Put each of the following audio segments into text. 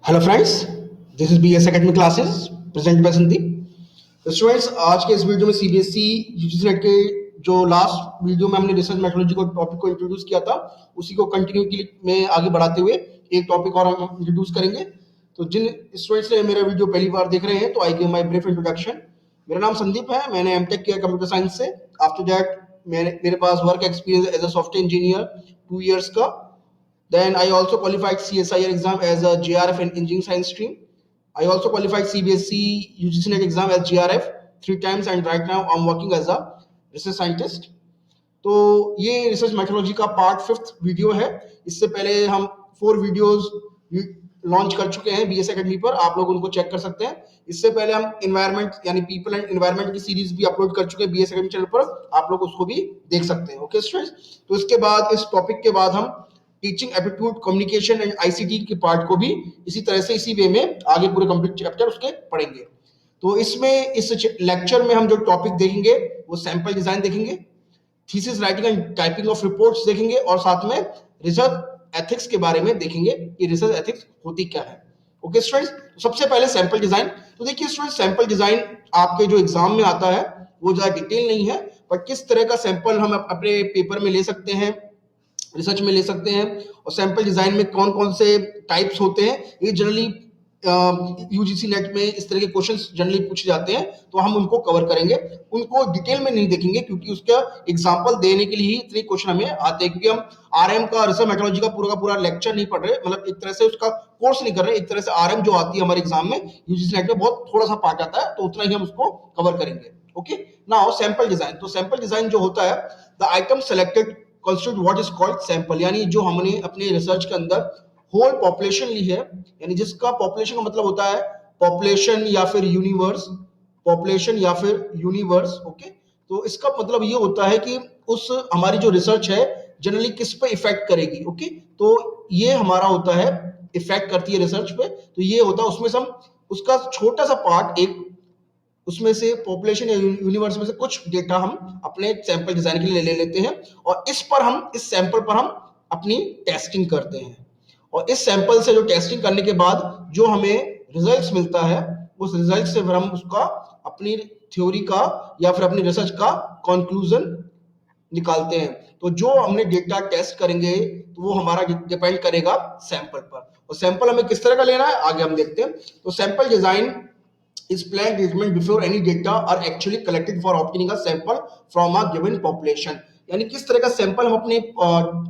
Hello friends, this is BS academy classes present by Sandeep. तो students, आज के इस वीडियो में सीबीएसई यूजीसी नेट के जो लास्ट वीडियो में हमने रिसर्च मेथोडोलॉजी को टॉपिक को इंट्रोड्यूस किया था, उसी को कंटिन्यू में आगे बढ़ाते हुए एक टॉपिक और हम इंट्रोड्यूस करेंगे। तो जिन स्टूडेंट्स ने मेरा वीडियो पहली बार देख रहे हैं, तो I give my brief introduction. मेरा नाम संदीप है, मैंने एमटेक किया कंप्यूटर साइंस से। आफ्टर दैट मेरे पास work experience as a software engineer 2 years का। Then I also qualified CSIR exam as a JRF in engineering science stream. I also qualified CBSE UGC NET exam as JRF 3 times, and right now I'm working as a research scientist. तो ये research methodology का part 5th video है। इससे पहले हम 4 videos launch कर चुके हैं बीएस एकेडमी पर, आप लोग उनको चेक कर सकते हैं। इससे पहले हम एनवायरनमेंट यानी पीपल एंड एनवायरनमेंट की सीरीज भी अपलोड कर चुके हैं बीएस एकेडमी चैनल पर, आप लोग उसको भी देख सकते हैं। ओके स्टूडेंट्स, तो इसके बाद इस टॉपिक के बाद हम teaching aptitude, communication and ICT के पार्ट को भी इसी तरह से इसी वे में आगे पूरे कंप्लीट चैप्टर उसके पढ़ेंगे। तो इसमें इस लेक्चर में हम जो टॉपिक देखेंगे वो सैंपल डिजाइन देखेंगे, thesis writing and typing of reports देखेंगे, और साथ में रिसर्च एथिक्स के बारे में देखेंगे कि रिसर्च एथिक्स होती क्या है। ओके स्टूडेंट्स, तो सबसे पहले सैंपल डिजाइन। तो देखिए स्टूडेंट्स, सैंपल डिजाइन आपके जो एग्जाम में आता है वो ज्यादा डिटेल नहीं है, पर किस तरह का सैंपल हम अपने पेपर में ले सकते हैं, रिसर्च में ले सकते हैं, और सैंपल डिजाइन में कौन कौन से टाइप्स होते हैं, ये जनरली यूजीसी नेट में इस तरह के क्वेश्चंस जनरली पूछे जाते हैं, तो हम उनको कवर करेंगे। उनको डिटेल में नहीं देखेंगे क्योंकि उसका एग्जांपल देने के लिए ही इतने क्वेश्चन हमें आते हैं, क्योंकि हम आरएम का, रिसर्च मेथोडोलॉजी का पूरा लेक्चर नहीं पढ़ रहे, मतलब एक तरह से उसका कोर्स नहीं कर रहे। एक तरह से आरएम जो आती है हमारे एग्जाम में यूजीसी नेट में बहुत थोड़ा सा पार्ट आता है, तो उतना ही हम उसको कवर करेंगे। Okay, now sample design. तो सैंपल डिजाइन जो होता है, the item selected constitute what is called sample, यानी जो हमने अपने रिसर्च के अंदर होल पॉपुलेशन ली है, यानी जिसका पॉपुलेशन का मतलब होता है पॉपुलेशन या फिर यूनिवर्स, पॉपुलेशन या फिर यूनिवर्स। ओके, तो इसका मतलब ये होता है कि उस हमारी जो रिसर्च है जनरली किस पे इफेक्ट करेगी। ओके, तो ये हमारा होता है इफेक्ट करती है रिसर्च पे, तो ये होता है उसमें से हम उसका छोटा सा पार्ट, एक उसमें से पॉपुलेशन या यूनिवर्स में से कुछ डेटा हम अपने सैंपल डिजाइन के लिए ले लेते हैं, और इस सैंपल पर हम अपनी टेस्टिंग करते हैं। और इस सैंपल से जो टेस्टिंग करने के बाद जो हमें रिजल्ट्स मिलता है, उस रिजल्ट से फिर हम उसका अपनी थ्योरी का या फिर अपनी रिसर्च का कंक्लूजन निकालते हैं। तो जो हमने डेटा टेस्ट करेंगे तो वो हमारा डिपेंड करेगा सैंपल पर, और सैंपल हमें किस तरह का लेना है आगे हम देखते हैं। तो sample design is planned treatment before any data are actually collected for obtaining a sample from a given population, यानी किस तरह का सैंपल हम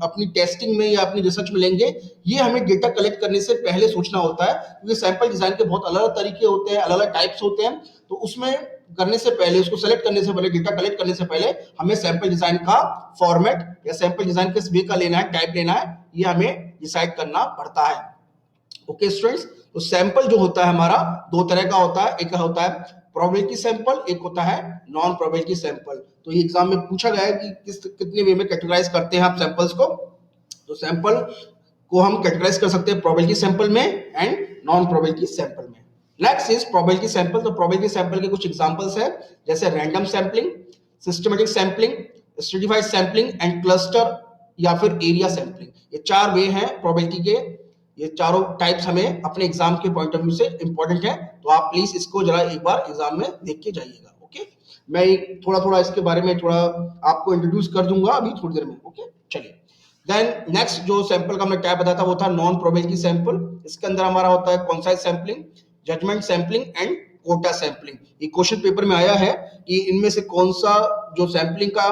अपनी टेस्टिंग में या अपनी रिसर्च में लेंगे, ये हमें डेटा कलेक्ट करने से पहले सोचना होता है, क्योंकि सैंपल डिजाइन के बहुत अलग अलग तरीके होते हैं, अलग अलग टाइप्स होते हैं। तो उसमें करने से पहले, उसको सेलेक्ट करने से पहले, डेटा कलेक्ट करने से पहले हमें सैंपल डिजाइन का फॉर्मेट या सैंपल डिजाइन किस वे का लेना है, टाइप लेना है, ये हमें डिसाइड करना पड़ता है। ओके स्टूडेंट्स, तो सैंपल जो होता है हमारा दो तरह का होता है, एक होता है प्रोबेबिलिटी सैंपल, एक होता है नॉन प्रोबेबिलिटी सैंपल। तो ये एग्जाम में पूछा गया है कि कितने वे में कैटेगराइज करते हैं आप सैंपल्स को। तो सैंपल को हम कैटेगराइज कर सकते हैं प्रोबेबिलिटी सैंपल में एंड नॉन प्रोबेबिलिटी सैंपल में। Next is probability sample. तो प्रोबेबिलिटी सैंपल के कुछ एग्जांपल्स है, जैसे random sampling, systematic sampling, stratified sampling and cluster या फिर एरिया सैंपलिंग। ये 4 वे हैं प्रोबेबिलिटी के, ये चारों टाइप्स हमें अपने एग्जाम के पॉइंट ऑफ व्यू से इंपॉर्टेंट है, तो आप प्लीज इसको जरा एक बार एग्जाम में देख के जाइएगा। ओके, मैं थोड़ा इसके बारे में थोड़ा आपको इंट्रोड्यूस कर दूंगा अभी थोड़ी देर में। ओके, चलिए। देन नेक्स्ट जो सैंपल का हमने टाइप बताया था वो था नॉन प्रोबेबिलिटी सैंपल। इसके अंदर हमारा होता है concise sampling, judgement sampling and quota sampling. ये क्वेश्चन पेपर में आया है कि इनमें से कौन सा जो सैंपलिंग का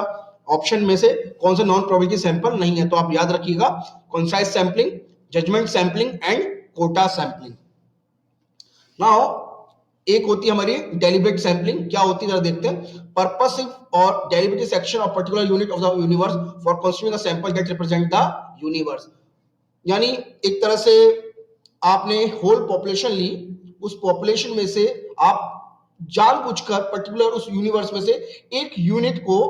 ऑप्शन में से कौन सा नॉन प्रोबेबिलिटी सैंपल नहीं है, तो आप याद रखिएगा concise sampling, judgement sampling and quota sampling. Now एक होती है हमारी डेलिब्रेट सैंपलिंग। क्या होती है जरा देखते हैं। पर्पसिव और deliberate section of particular unit of the universe for constructing a sample that represent the universe, यानी एक तरह से आपने होल पॉपुलेशन ली, उस पॉपुलेशन में से आप जानबूझकर पर्टिकुलर उस यूनिवर्स में से एक यूनिट को,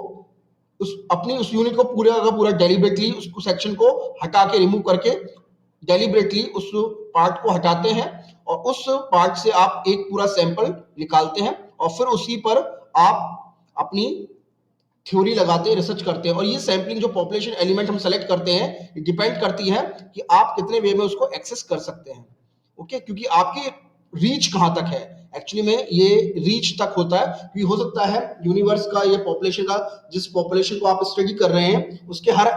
उस यूनिट को पूरा का पूरा डेलिब्रेटली उसको सेक्शन को हटा के, रिमूव करके डेलिब्रेटली उस पार्ट को हटाते हैं, और उस पार्ट से आप एक पूरा सैंपल निकालते हैं, और फिर उसी पर आप अपनी थ्योरी लगाते हैं, रिसर्च करते हैं। और ये सैंपलिंग जो पॉपुलेशन एलिमेंट हम सेलेक्ट करते हैं, डिपेंड करती है कि आप कितने वे में उसको एक्सेस कर सकते हैं। ओके, क्योंकि आपके रीच कहां तक है, एक्चुअली में ये रीच तक होता है कि हो सकता है यूनिवर्स का, ये पॉपुलेशन का, जिस पॉपुलेशन को आप स्टडी कर रहे हैं उसके हर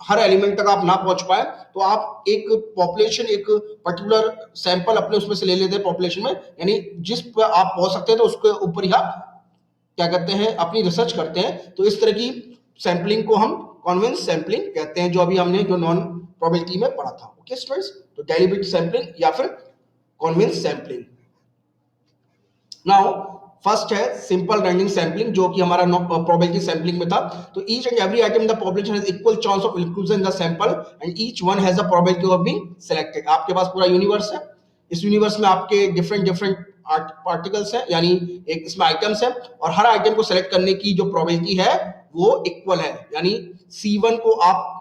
हर एलिमेंट तक आप ना पहुंच पाए, तो आप एक पॉपुलेशन, एक पर्टिकुलर सैंपल अपने उसमें से ले लेते हैं पॉपुलेशन में, यानी जिस पर आप पहुंच सकते हैं तो उसके ऊपर ही आप क्या करते हैं, अपनी रिसर्च करते हैं। तो इस तरह की सैंपलिंग को हम कॉन्वेंस सैंपलिंग कहते हैं, जो अभी हमने जो नॉन प्रोबेबिलिटी में पढ़ा था। ओके स्टूडेंट्स, तो डेलिब्रेट सैंपलिंग या फिर कॉन्वेंस सैंपलिंग। नाउ फर्स्ट है सिंपल रैंडम सैंपलिंग, जो कि हमारा प्रोबेबिलिटी सैंपलिंग में था। तो each and every item in the population has equal chance of inclusion in the sample and each one has a probability of being selected. आपके पास पूरा universe है, इस यूनिवर्स में आपके डिफरेंट डिफरेंट पार्टिकल्स हैं, यानी एक इसमें आइटम्स है, और हर आइटम को सेलेक्ट करने की जो प्रोबेबिलिटी है वो इक्वल है, यानी C1 को आप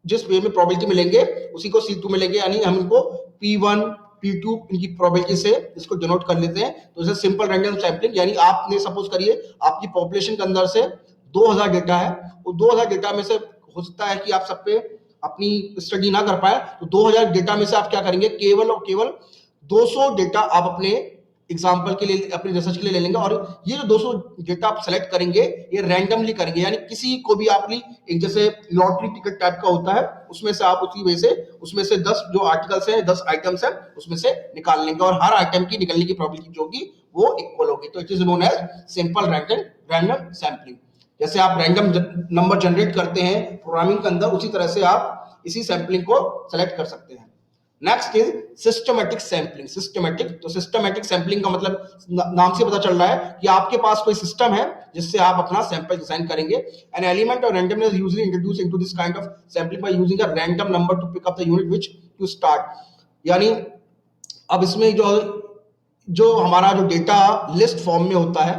जिस वे में प्रोबेबिलिटी में लेंगे उसी को C2 में लेंगे, यानी हम इनको P1 P2 इनकी प्रोबेबिलिटी से इसको डिनोट कर लेते हैं। तो इसे सिंपल रैंडम सैंपलिंग, यानी आपने सपोज करिए आपकी पॉपुलेशन के अंदर से 2000 डेटा है, वो 2000 डेटा में से हो सकता है कि आप सब पे अपनी स्टडी ना कर पाए, तो 2000 डेटा में से आप क्या करेंगे, केवल और केवल 200 डेटा आप अपने एग्जाम्पल के लिए, अपनी रिसर्च के लिए ले लेंगे, और ये जो 200 डेटा आप सेलेक्ट करेंगे ये रैंडमली करेंगे, यानी किसी को भी आपकी एक जैसे लॉटरी टिकट टाइप का होता है, उसमें से आप उसी वे से उसमें से 10 जो आर्टिकल्स हैं, 10 आइटम्स हैं, उसमें से निकाल लेंगे, और हर आइटम की निकलने की प्रोबेबिलिटी जो होगी वो इक्वल होगी। तो it is known as simple random sampling. जैसे आप रैंडम नंबर जनरेट करते हैं प्रोग्रामिंग के अंदर, उसी तरह से आप इसी सैंपलिंग को सेलेक्ट कर सकते हैं। Next is systematic sampling. Systematic, तो सिस्टमैटिक सैंपलिंग का मतलब नाम से पता चल रहा है कि आपके पास कोई सिस्टम है जिससे आप अपना सैंपल डिजाइन करेंगे। An element of randomness usually introduce into this kind of sampling by using a random number to pick up the unit which to start. यानी अब इसमें जो जो हमारा जो डेटा लिस्ट फॉर्म में होता है,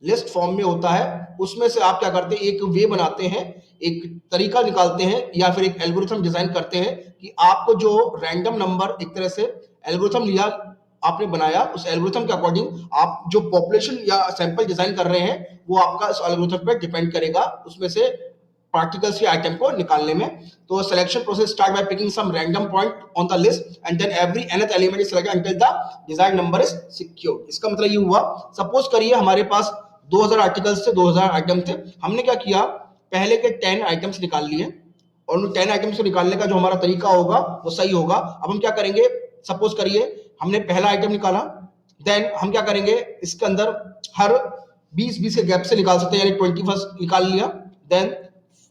लिस्ट फॉर्म में होता है, उसमें से आप क्या करते हैं, एक वे बनाते हैं, एक तरीका निकालते हैं, या फिर एक एल्गोरिथम डिजाइन करते हैं कि आपको जो रैंडम नंबर, एक तरह से एल्गोरिथम लिया आपने बनाया, उस एल्गोरिथम के अकॉर्डिंग आप जो पॉपुलेशन या सैंपल डिजाइन कर रहे हैं वो आपका इस एल्गोरिथम पे डिपेंड करेगा, उसमें से पार्टिकल्स या आइटम को निकालने में। तो selection process start by picking some random point on the list and then every nth element is selected until the desired number is secured. इसका मतलब ये हुआ, सपोज करिए हमारे पास 2000 आर्टिकल्स थे, 2000 आइटम थे, हमने क्या किया, पहले के 10 आइटम्स निकाल लिए, और उन 10 आइटम्स को निकालने का जो हमारा तरीका होगा वो सही होगा। अब हम क्या करेंगे, सपोज करिए हमने पहला आइटम निकाला, देन हम क्या करेंगे, इसके अंदर हर 20-20 के गैप से निकाल सकते हैं, यानी 21 निकाल लिया, देन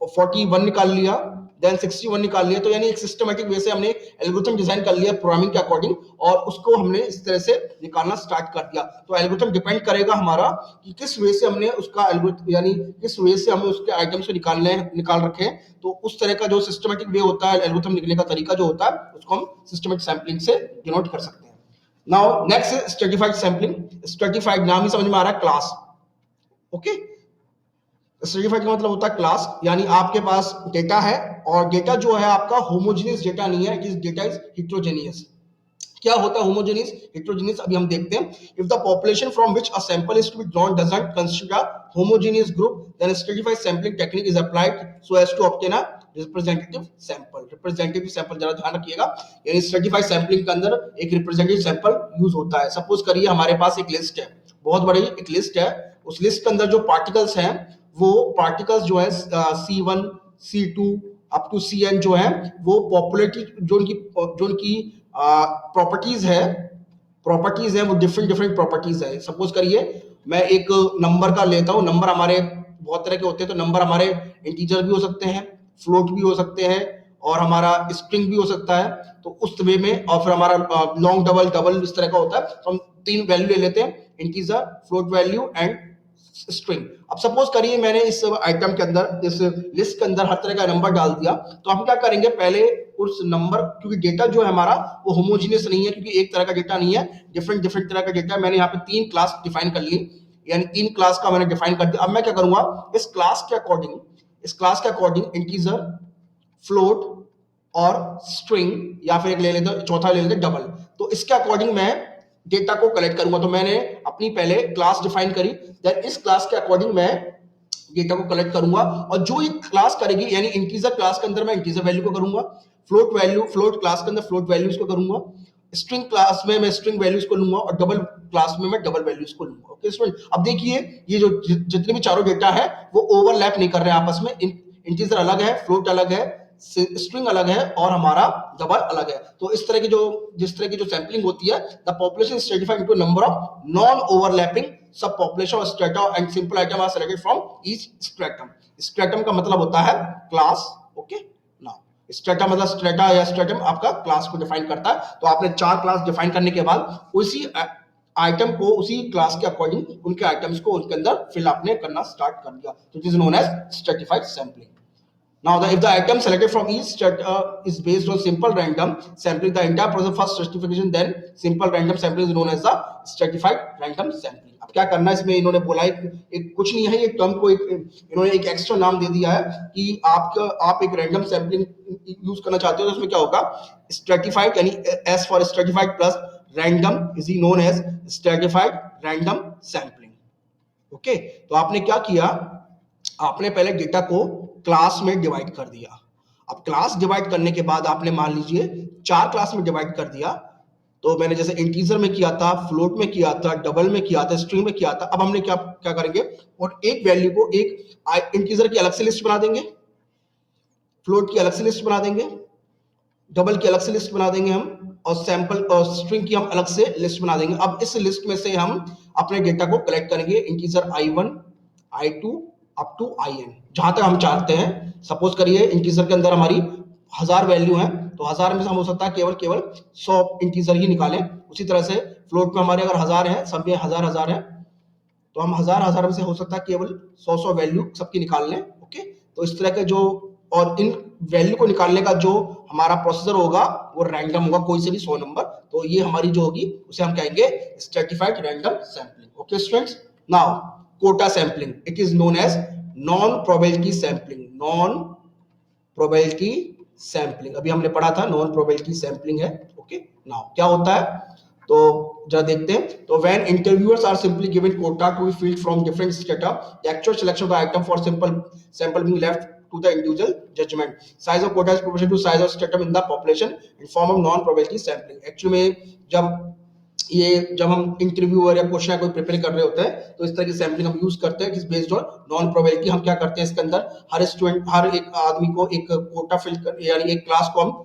41 निकाल लिया, देन 61 निकाल लिया। तो यानी एक सिस्टमैटिक वे से हमने एल्गोरिथम डिजाइन कर लिया प्रोग्रामिंग के अकॉर्डिंग, और उसको हमने इस तरह से निकालना स्टार्ट कर दिया। तो एल्गोरिथम डिपेंड करेगा हमारा कि किस वे से हमने उसका एल्गोरिथम, यानी किस वे से हमें उसके आइटम्स को निकाल रखे हैं, तो उस तरह का जो सिस्टमैटिक वे होता है, एल्गोरिथम निकलने का तरीका जो होता है, उसको हम सिस्टमैटिक सैंपलिंग से डिनोट कर सकते हैं। Now next stratified sampling. Stratified नाम ही समझ में आ रहा है, क्लास। ओके, स्ट्रेटिफाइड का मतलब होता है क्लास, यानी आपके पास डेटा है, और डेटा जो है आपका होमोजेनियस डेटा नहीं है, it is data is heterogeneous. क्या होता है होमोजेनियस, हेटेरोजेनियस, अभी हम देखते हैं। If the population from which a sample is to be drawn doesn't constitute a homogeneous group, then stratified sampling technique is applied so as to obtain a representative sample. Representative sample जरा ध्यान रखिएगा, यानी stratified sampling के अंदर एक representative sample use होता है। Suppose करिए हमारे पास एक लिस्ट है, बहुत बड़ी एक लिस्ट है, उस लिस्ट के अंदर जो पार्टिकल्स हैं, वो पार्टिकल्स जो है C1 C2 up to Cn जो है, वो पॉपुलेटी जो उनकी प्रॉपर्टीज है वो डिफरेंट डिफरेंट प्रॉपर्टीज है। सपोज करिए मैं एक नंबर का लेता हूँ, नंबर हमारे बहुत तरह के होते हैं, तो नंबर हमारे इंटीजर भी हो सकते हैं, फ्लोट भी हो सकते हैं, और हमारा स्ट्रिंग भी हो सकता है। तो उस वे में, और फिर हमारा लॉन्ग डबल डबल इस तरह का होता है। तो हम 3 वैल्यू ले लेते हैं, integer, float value and string. अब सपोज करिए मैंने इस आइटम के अंदर, इस लिस्ट के अंदर हर तरह का नंबर डाल दिया, तो हम क्या करेंगे, पहले उस नंबर, क्योंकि डेटा जो है हमारा वो होमोजेनियस नहीं है, क्योंकि एक तरह का डेटा नहीं है, डिफरेंट डिफरेंट तरह का डेटा। मैंने यहाँ पे 3 क्लास डिफाइन कर ली, यानी 3 क्लास का मैंने डिफाइन कर दिया। अब मैं क्या करूंगा, इस क्लास के अकॉर्डिंग इंटीजर, फ्लोट और स्ट्रिंग, या फिर एक ले लेते चौथा ले लेते डबल, तो इसके अकॉर्डिंग मैं डेटा को कलेक्ट करूंगा। तो मैंने अपनी पहले क्लास डिफाइन करी, देन इस क्लास के अकॉर्डिंग मैं डेटा को कलेक्ट करूंगा, और जो ये क्लास करेगी, यानी इंटीजर क्लास के अंदर मैं इंटीजर वैल्यू को करूंगा, फ्लोट क्लास के अंदर फ्लोट वैल्यूज को करूंगा, स्ट्रिंग क्लास में मैं स्ट्रिंग वैल्यूज को लूंगा और डबल क्लास में मैं डबल वैल्यूज को लूंगा। ओके स्टूडेंट, अब देखिए ये जो जितने भी चारों डेटा है वो ओवरलैप नहीं कर रहे हैं आपस में। इंटीजर अलग है, फ्लोट अलग है, स्ट्रिंग अलग है और हमारा डबल अलग है। तो इस तरह की जो जिस तरह की जो सैंपलिंग होती है, the population stratified into number of non overlapping sub population of strata and simple item are selected from each stratum. Stratum का मतलब होता है क्लास। ओके, नाउ स्ट्रेटा मतलब स्ट्रेटा या स्ट्रेटम आपका क्लास को डिफाइन करता है। तो आपने 4 क्लास डिफाइन करने के बाद उसी आइटम को उसी क्लास के अकॉर्डिंग उनके आइटम्स को उनके अंदर फिल आपने करना स्टार्ट कर दिया। तो it is known as stratified sampling. Now, if the item selected from each is based on simple random sampling, the entire process first stratification, then simple random sampling is known as the stratified random sampling. अब क्या करना है इसमें, इन्होंने बोला एक कुछ नहीं है, ये टर्म को इन्होंने एक एक्स्ट्रा नाम दे दिया है कि आप एक रैंडम सैम्पलिंग यूज करना चाहते हो तो उसमें क्या होगा, स्ट्रेटिफाइड यानी S for stratified plus random is known as stratified random sampling. Okay, तो आपने क्या किया, आपने पहले डेटा को क्लास में डिवाइड कर दिया। अब क्लास डिवाइड करने के बाद आपने मान लीजिए 4 क्लास में डिवाइड कर दिया। तो मैंने जैसे इंटीजर में किया था, फ्लोट में किया था, डबल में किया था, स्ट्रिंग में किया था। अब हमने क्या क्या करेंगे, और एक वैल्यू को एक इंटीजर की अलग से लिस्ट बना देंगे, फ्लोट की अलग से लिस्ट बना देंगे, डबल की अलग से लिस्ट बना देंगे हम, और सैंपल और स्ट्रिंग की हम अलग से लिस्ट बना देंगे। अब इस लिस्ट में से हम अपने डेटा को कलेक्ट करेंगे, integer i1 i2 up to in, जहां तक हम चाहते हैं। सपोज करिए इंटीजर के अंदर हमारी 1000 वैल्यू है, तो 1000 में से हम हो सकता है केवल 100 इंटीजर ही निकालें। उसी तरह से फ्लोट में हमारे अगर 1000 है, सब में 1000 है, तो हम 1000 में से हो सकता है केवल 100 वैल्यू सबकी निकाल लें। ओके, तो इस तरह के जो, और इन वैल्यू को निकालने का जो हमारा प्रोसीजर होगा वो रैंडम होगा, कोई से भी 100 नंबर। तो ये हमारी जो होगी उसे हम कहेंगे stratified random sampling. Okay students, now quota sampling, it is known as non probability sampling. Non probability sampling अभी हमने पढ़ा था, नॉन प्रोबेबिलिटी सैंपलिंग है। ओके, नाउ क्या होता है तो जरा देखते हैं। तो when interviewers are simply given quota to be filled from different strata, the actual selection of the item for sample being left to the individual judgment. Size of quota is proportional to size of stratum in the population in form of non probability sampling. Actually में जब हम interviewer या question या कोई prepare कर रहे होते हैं तो इस तरह की सैम्पलिंग हम यूज करते हैं कि बेस्ड ऑन नॉन प्रोबेबिलिटी। हम क्या करते हैं, इसके अंदर हर एक आदमी को एक कोटा फिल कर, यानी एक क्लास को हम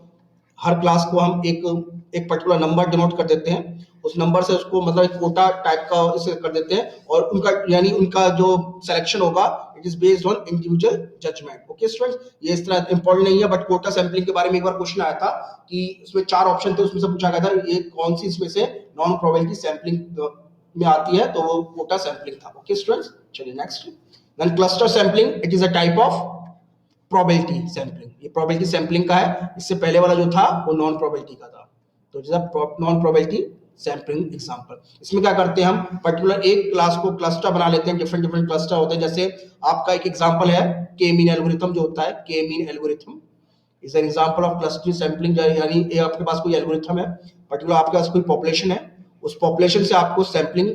हर क्लास को हम एक पर्टिकुलर नंबर डिनोट कर देते हैं, उस नंबर से उसको मतलब एक कोटा टाइप का इसे कर देते हैं, और उनका यानी उनका जो सिलेक्शन होगा it is based on individual judgement. Okay students, ये इस तरह इंपॉर्टेंट नहीं है, बट कोटा सैंपलिंग के बारे में एक बार क्वेश्चन आया था कि उसमें 4 ऑप्शन थे, उसमें से पूछा गया था ये कौन सी इसमें से नॉन प्रोबेबिलिटी सैंपलिंग में आती है, तो वो कोटा सैंपलिंग था। ओके स्टूडेंट्स, चलिए next. Then cluster sampling, it is a type of probability sampling. ये प्रोबेबिलिटी सैंपलिंग का है, इससे पहले वाला जो था वो नॉन प्रोबेबिलिटी का था। तो नॉन प्रोबेबिलिटी सैंपलिंग एग्जांपल, इसमें क्या करते हैं हम पर्टिकुलर एक क्लास को क्लस्टर बना लेते हैं, डिफरेंट डिफरेंट क्लस्टर होते हैं। जैसे आपका एक एग्जांपल है के मीन एल्गोरिथम जो होता है, के mean algorithm is an example of clustering sampling. यानी आपके पास कोई एल्गोरिथम है, पर्टिकुलर आपके पास कोई पॉपुलेशन है, उस पॉपुलेशन से आपको सैंपलिंग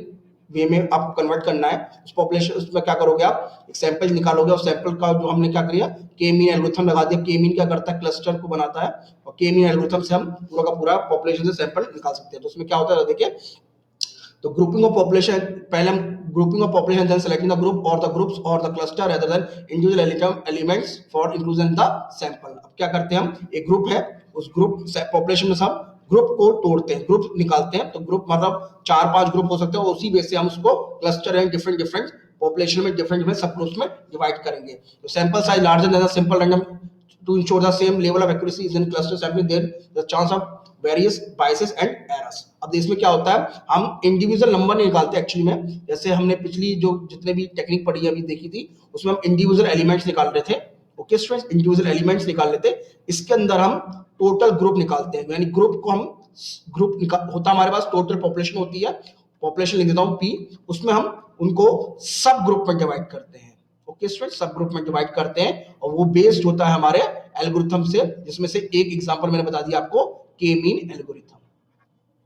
वे में आपको कन्वर्ट करना है। उस पॉपुलेशन उसमें क्या करोगे, आप एक सैंपल निकालोगे और सैंपल का जो हमने क्या किया, के मीन एल्गोरिथम लगा दिया। के मीन क्या करता है, क्लस्टर को बनाता है, और के मीन एल्गोरिथम से हम पूरा का पूरा पॉपुलेशन से सैंपल निकाल सकते हैं। तो उसमें क्या होता है देखिए, तो ग्रुपिंग ऑफ पॉपुलेशन, पहले हम grouping of population then selecting the group और द ग्रुप्स और the cluster rather than individual elements for inclusion the sample. अब क्या करते हैं, हम एक ग्रुप है, उस ग्रुप पॉपुलेशन में सब ग्रुप को तोड़ते हैं, ग्रुप निकालते हैं। तो ग्रुप मतलब 4-5 ग्रुप हो सकते हैं, उसी बेस से हम उसको cluster and different different population में डिफरेंट सब ग्रुप्स में डिवाइड करेंगे। तो sample size larger than the simple random to ensure the same level of accuracy is in cluster sampling, there the chance of various biases and errors। अब इसमें क्या होता है, हम इंडिविजुअल नंबर नहीं निकालते एक्चुअली में, जैसे हमने पिछली जो जितने भी टेक्निक पढ़ी है अभी देखी थी, उसमें हम इंडिविजुअल एलिमेंट्स निकाल रहे थे। ओके स्टूडेंट्स, इंडिविजुअल एलिमेंट्स निकाल लेते, इसके अंदर हम टोटल ग्रुप निकालते हैं। यानी ग्रुप को हम होता हमारे पास टोटल पॉपुलेशन होती है, पॉपुलेशन लिख देता हूं P, उसमें हम उनको सब ग्रुप में डिवाइड करते हैं। ओके स्टूडेंट, सब ग्रुप में डिवाइड करते हैं, और वो बेस्ड होता है हमारे एल्गोरिथम से, जिसमें से एक एग्जांपल मैंने बता दिया आपको, के mean algorithm.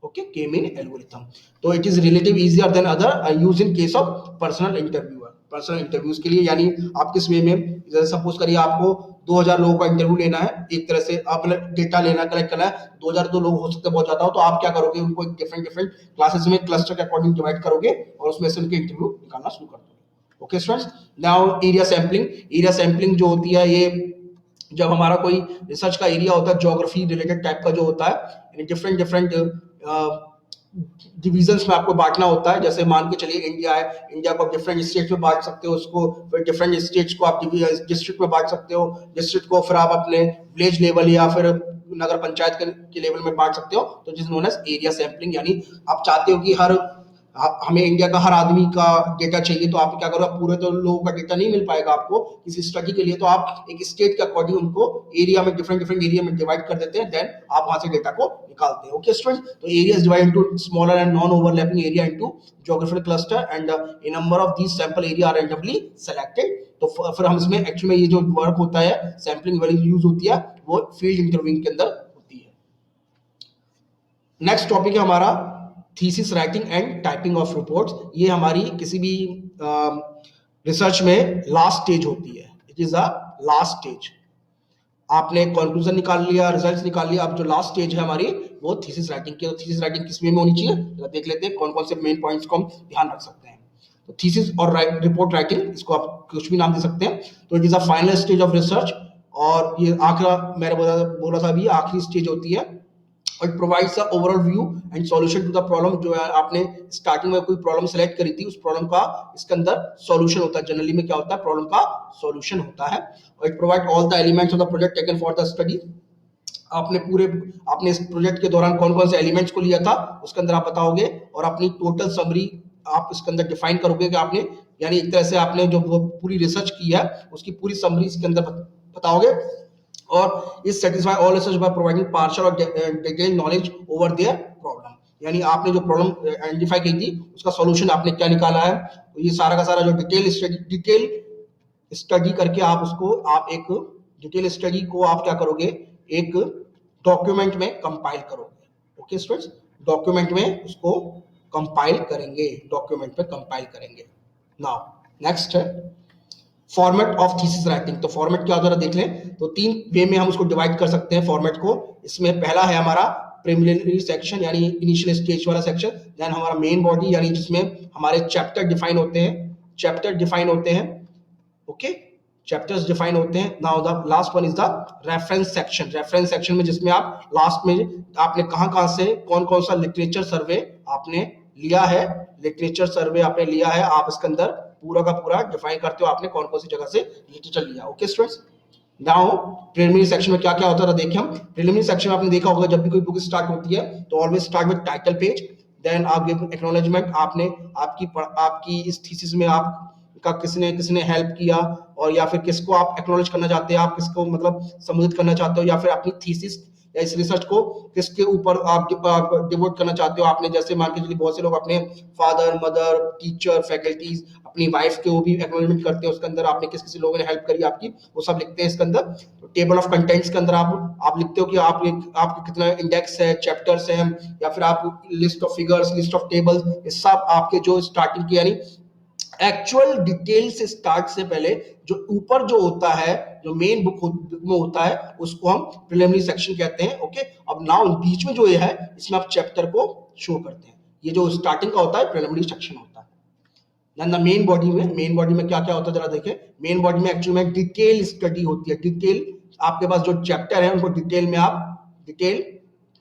Okay, k-mean algorithm. तो it is relative easier than other use in case of personal interviewer. Personal interviews के लिए, यानी आप किस वे में, जैसे सपोज करिए आपको 2000 लोगों का इंटरव्यू लेना है, एक तरह से आप डेटा लेना, कलेक्ट करना है, 2000 तो लोग हो सकते हैं बहुत ज्यादा हो, तो आप क्या करोगे, उनको डिफरेंट डिफरेंट क्लासेस में क्लस्टर के अकॉर्डिंग डिवाइड करोगे और उसमें से उनके इंटरव्यू निकालना शुरू कर दोगे। Okay students, now area sampling. Area sampling जो होती है, ये जब हमारा कोई रिसर्च का एरिया होता है, ज्योग्राफी रिलेटेड टाइप का जो होता है, डिफरेंट डिफरेंट डिविजन्स में आपको बांटना होता है। जैसे मान के चलिए इंडिया है, इंडिया को डिफरेंट स्टेट्स में बांट सकते हो, उसको फिर डिफरेंट स्टेट्स को आप डिस्ट्रिक्ट में बांट सकते हो, डिस्ट्रिक्ट को फिर आप अपने विलेज लेवल या फिर नगर पंचायत के लेवल में बांट सकते हो। तो जिस नोन एज एरिया सैम्पलिंग, यानी आप चाहते हो कि हमें इंडिया का हर आदमी का डेटा चाहिए, तो आप क्या करो, पूरे तो लोगों का डेटा नहीं मिल पाएगा आपको किसी स्टडी के लिए, तो आप एक स्टेट के अकॉर्डिंग उनको एरिया में डिफरेंट डिफरेंट एरिया में डिवाइड कर देते हैं, देन आप वहां से डेटा को निकालते हैं। ओके स्टूडेंट्स, तो area is divided into smaller and non overlapping area into geographical cluster and a number of these sample area are randomly selected. तो फिर हम इसमें एक्चुअली में ये जो वर्क होता है, सैंपलिंग वाली यूज होती है, वो फील्ड इंटरव्यूइंग के अंदर होती है। नेक्स्ट टॉपिक है हमारा thesis writing and typing of reports. ये हमारी किसी भी रिसर्च में लास्ट स्टेज होती है। It is a last stage. आपने कंक्लूजन निकाल लिया, रिजल्ट्स निकाल लिया, अब जो लास्ट स्टेज है हमारी, वो थीसिस राइटिंग की। तो थीसिस राइटिंग किस वे में होनी चाहिए, तो देख लेते हैं कौन कौन से मेन पॉइंट्स को हम ध्यान रख सकते हैं। तो थीसिस और रिपोर्ट राइटिंग, इसको आप कुछ भी नाम दे सकते हैं। तो it is a final stage of research, और ये आखिरी, मैंने बोला था अभी, आखिरी स्टेज होती है। It provides a overall view and solution to the problem. जो है आपने स्टार्टिंग में कोई प्रॉब्लम सेलेक्ट करी थी, उस प्रॉब्लम का इसके अंदर सॉल्यूशन होता है। जनरली में क्या होता है, प्रॉब्लम का सॉल्यूशन होता है। और it provide all the elements of the project taken for the study. आपने इस प्रोजेक्ट के दौरान कौन कौन से एलिमेंट्स को लिया था, उसके अंदर आप बताओगे, और अपनी टोटल समरी आप इसके अंदर डिफाइन करोगे कि आपने, यानी एक तरह से आपने जो वो पूरी रिसर्च की है, उसकी पूरी समरी इसके अंदर बताओगे। और is satisfy all research by providing partial और detail knowledge over their problem. यानी आपने जो प्रॉब्लम आइडेंटिफाई की थी, उसका सॉल्यूशन आपने क्या निकाला है, ये सारा का सारा जो डिटेल स्टडी करके आप उसको, आप एक डिटेल स्टडी को आप क्या करोगे, एक डॉक्यूमेंट में कंपाइल करोगे। ओके स्टूडेंट्स, डॉक्यूमेंट में उसको कंपाइल करेंगे, डॉक्यूमेंट में कंपाइल करेंगे। नाउ नेक्स्ट है फॉर्मेट ऑफ थीसिस राइटिंग। तो फॉर्मेट क्या होता है देख लें। तो 3 वे में हम उसको डिवाइड कर सकते हैं फॉर्मेट को। इसमें पहला है हमारा प्रिलिमिनरी सेक्शन, यानी इनिशियल स्टेज वाला सेक्शन। देन हमारा मेन बॉडी, यानी जिसमें हमारे चैप्टर डिफाइन होते हैं। ओके, चैप्टर्स डिफाइन होते हैं। Now the last one is the reference section. Reference section में जिसमें आप लास्ट में आपने कहां से कौन कौन सा लिटरेचर सर्वे आपने लिया है, आप इसके अंदर पूरा का पूरा डिफाइन करते हो, आपने कौन कौन सी जगह से लिटरेचर लिया। Okay students, now preliminary section में क्या क्या होता है देखिए हम। प्रिलिमिनरी सेक्शन में आपने देखा होगा, जब भी कोई बुक स्टार्ट होती है तो always start with title page, then आप गिव एक्नॉलेजमेंट। आपने आपकी इस थीसिस में आप का किसने हेल्प किया, और या फिर किसको आप एक्नॉलेज करना चाहते हैं, आप किसको मतलब संबोधित करना चाहते हो, या फिर अपनी थीसिस या इस रिसर्च को किसके ऊपर आप डिवोट करना चाहते हो। आपने जैसे मान के चलिए बहुत से लोग अपने फादर, मदर, टीचर, फैकल्टीज, अपनी वाइफ के वो भी एक्नॉलेजमेंट करते हैं। उसके अंदर आपने किस किसी लोगों ने हेल्प करी आपकी, वो सब लिखते हैं इसके अंदर। तो टेबल ऑफ कंटेंट्स के अंदर आप लिखते हो कि आपके कितना इंडेक्स है, चैप्टर्स है, या फिर आप list of figures, list of tables, ये सब आपके जो स्टार्टिंग की, यानी एक्चुअल डिटेल से स्टार्ट से पहले जो ऊपर जो होता है, जो मेन बुक में होता है, उसको हम प्रिलिमिनरी सेक्शन कहते हैं। ओके, अब नाउ बीच में जो ये है, इसमें आप चैप्टर को शो करते हैं। ये जो स्टार्टिंग का होता है प्रिलिमिनरी सेक्शन होता है। देन द मेन बॉडी में क्या क्या होता है जरा देखें। मेन बॉडी में एक्चुअली में डिटेल स्टडी होती है। डिटेल, आपके पास जो चैप्टर है उनको डिटेल में आप डिटेल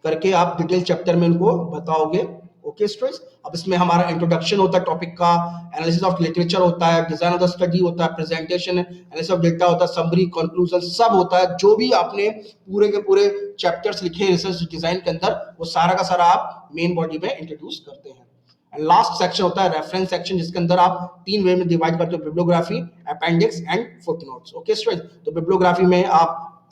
करके आप डिटेल चैप्टर में उनको बताओगे। ओके स्टूडेंट्स, अब इसमें हमारा इंट्रोडक्शन होता है टॉपिक का, एनालिसिस ऑफ लिटरेचर होता है, डिजाइन ऑफ द स्टडी होता है, प्रेजेंटेशन, एनालिसिस ऑफ डेटा होता है, समरी, कंक्लूजन, सब होता है। जो भी आपने पूरे के पूरे चैप्टर्स लिखे रिसर्च डिजाइन के अंदर, वो सारा का सारा आप मेन बॉडी में इंट्रोड्यूस करते हैं। एंड लास्ट सेक्शन होता है रेफरेंस सेक्शन, जिसके अंदर आप 3 वे में डिवाइड करते हो, bibliography, appendix and footnotes. Okay students, तो बिब्लियोग्राफी में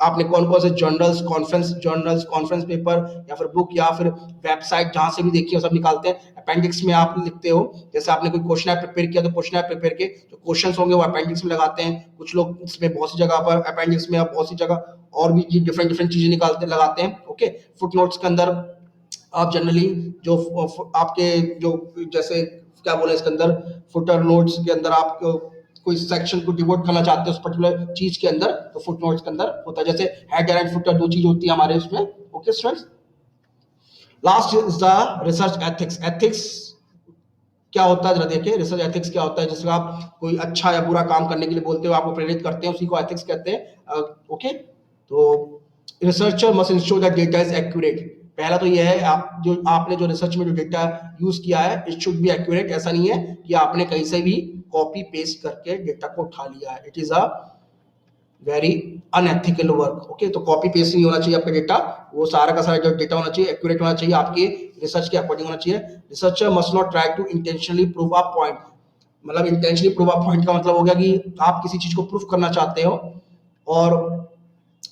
आपने कौन कौन से जर्नल्स, कॉन्फ्रेंस पेपर, या फिर बुक, या फिर वेबसाइट, जहां से भी देखिए वो सब निकालते हैं। अपेंडिक्स में आप लिखते हो, जैसे आपने कोई क्वेश्चन प्रिपेयर किया, तो क्वेश्चन प्रिपेयर के जो क्वेश्चंस होंगे वो अपेंडिक्स में लगाते हैं। कुछ लोग इसमें बहुत सी जगह पर अपेंडिक्स में बहुत सी जगह और भी डिफरेंट डिफरेंट चीजें लगाते हैं। ओके, फुटनोट्स के अंदर आप जनरली जो आपके जो जैसे क्या बोले इसके अंदर फुटर नोट्स के अंदर आप कोई सेक्शन को डिवोट करना चाहते हो उस पर्टिकुलर चीज के अंदर, तो फुट नोट्स के अंदर होता है। जैसे हेडर एंड फुटर दो चीज होती है हमारे उसमें। Okay students, last is the research ethics. Ethics क्या होता है जरा देखिए, रिसर्च एथिक्स क्या होता है। जिसमें आप कोई अच्छा या बुरा काम करने के लिए बोलते हो, आपको प्रेरित करते हैं, उसी को एथिक्स कहते हैं। ओके, तो researcher must ensure that data is accurate. पहला तो यह है, आप जो आपने जो रिसर्च में जो डेटा यूज किया है इट शुड बी एक्यूरेट। ऐसा नहीं है कि आपने कहीं से भी कॉपी पेस्ट करके डेटा को उठा लिया है। It is a very unethical work. Okay, तो कॉपी पेस्ट नहीं होना चाहिए आपका डेटा, वो सारा का सारा जो डेटा होना चाहिए एक्यूरेट होना चाहिए, आपके रिसर्च के अकॉर्डिंग होना चाहिए। Researcher must not try to intentionally prove a point. मतलब इंटेंशनली प्रूव अ पॉइंट का मतलब हो गया कि आप किसी चीज को प्रूफ करना चाहते हो, और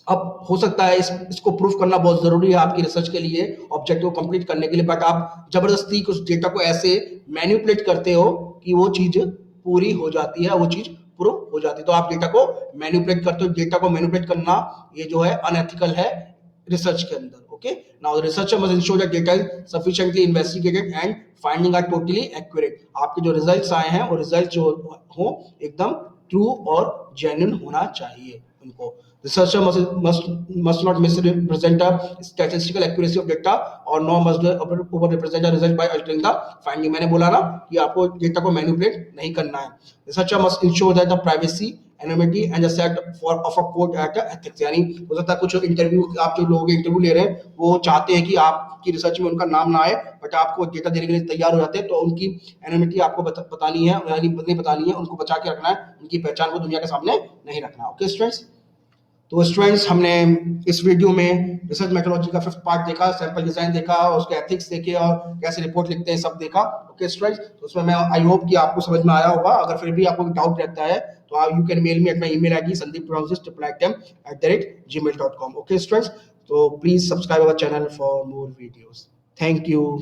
अब हो सकता है इसको प्रूफ करना बहुत जरूरी है आपकी रिसर्च के लिए, ऑब्जेक्टिव को कंप्लीट करने के लिए, बट आप जबरदस्ती उस डेटा को ऐसे मैनिपुलेट करते हो कि वो चीज पूरी हो जाती है, वो चीज प्रूफ हो जाती है। तो आप डेटा को मैनिपुलेट करते हो। डेटा को मैनिपुलेट करना ये जो है अनएथिकल है रिसर्च के अंदर। Okay, now researcher must ensure that data is sufficiently investigated and finding are totally accurate. आपके जो रिजल्ट्स आए हैं वो रिजल्ट जो हो एकदम ट्रू और जेन्युइन होना चाहिए उनको। Researcher must not misrepresent the statistical accuracy of data or nor must they over represent a result by altering the finding। मैंने बोला ना कि आपको डेटा को मैनिपुलेट नहीं करना है। Researcher must ensure that the privacy, anonymity and the set for of a quote at ethics। यानी हो सकता है कुछ इंटरव्यू, आप जो लोग इंटरव्यू ले रहे हैं वो चाहते हैं कि आपकी रिसर्च में उनका नाम ना आए, बट आपको डेटा देने के लिए तैयार हो जाते हैं, तो उनकी एनोनिमिटी आपको बतानी है, यानी नहीं बतानी है, उनको बचा के रखना है, उनकी पहचान को दुनिया के सामने नहीं रखना। ओके स्टूडेंट्स, तो स्टूडेंट्स हमने इस वीडियो में रिसर्च मेथोडोलॉजी का 5th पार्ट देखा, सैंपल डिजाइन देखा, उसके एथिक्स देखे और कैसे रिपोर्ट लिखते हैं सब देखा। ओके स्टूडेंट्स, तो उसमें मैं आई होप कि आपको समझ में आया होगा। अगर फिर भी आपको डाउट रहता है तो आप you can mail me at my email ID sandeep@gmail.com। Okay students, तो please subscribe our channel for more videos. Thank you.